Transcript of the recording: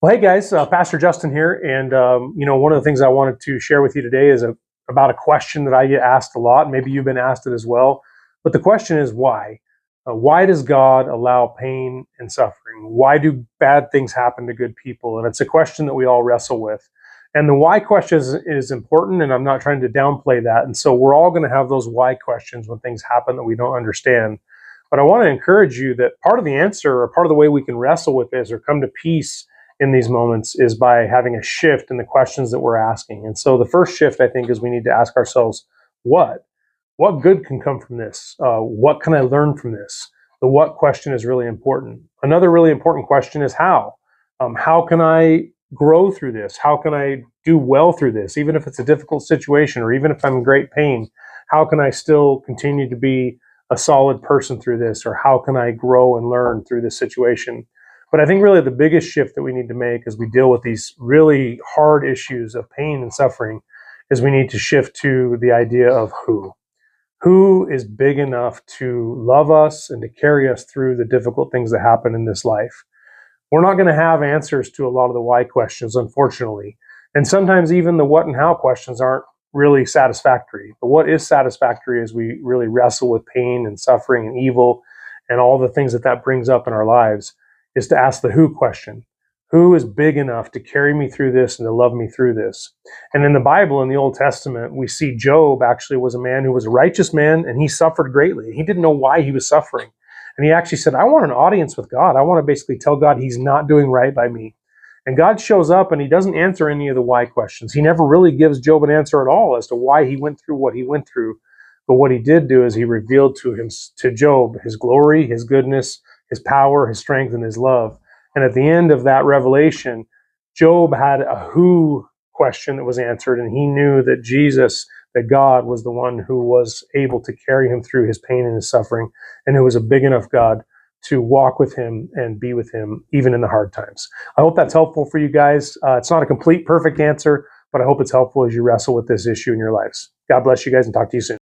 Well, hey guys, Pastor Justin here, and one of the things I wanted to share with you today is about a question that I get asked a lot. Maybe you've been asked it as well, but the question is why? Why does God allow pain and suffering? Why do bad things happen to good people? And it's a question that we all wrestle with. And the why question is important, and I'm not trying to downplay that. And so we're all going to have those why questions when things happen that we don't understand. But I want to encourage you that part of the answer, or part of the way we can wrestle with this or come to peace in these moments, is by having a shift in the questions that we're asking. And so the first shift, I think, is we need to ask ourselves, what good can come from this? What can I learn from this? The what question is really important. Another really important question is how. How can I grow through this? How can I do well through this? Even if it's a difficult situation, or even if I'm in great pain, how can I still continue to be a solid person through this? Or how can I grow and learn through this situation? But I think really the biggest shift that we need to make as we deal with these really hard issues of pain and suffering is we need to shift to the idea of who. Who is big enough to love us and to carry us through the difficult things that happen in this life? We're not going to have answers to a lot of the why questions, unfortunately. And sometimes even the what and how questions aren't really satisfactory. But what is satisfactory is we really wrestle with pain and suffering and evil and all the things that brings up in our lives, is to ask the who question. Who is big enough to carry me through this and to love me through this? And in the Bible, in the Old Testament, we see Job actually was a man who was a righteous man, and he suffered greatly. He didn't know why he was suffering. And he actually said, I want an audience with God. I want to basically tell God he's not doing right by me. And God shows up and he doesn't answer any of the why questions. He never really gives Job an answer at all as to why he went through what he went through. But what he did do is he revealed to Job his glory, his goodness, his power, his strength, and his love. And at the end of that revelation, Job had a who question that was answered, and he knew that that God was the one who was able to carry him through his pain and his suffering, and who was a big enough God to walk with him and be with him even in the hard times. I hope that's helpful for you guys. It's not a complete, perfect answer, but I hope it's helpful as you wrestle with this issue in your lives. God bless you guys, and talk to you soon.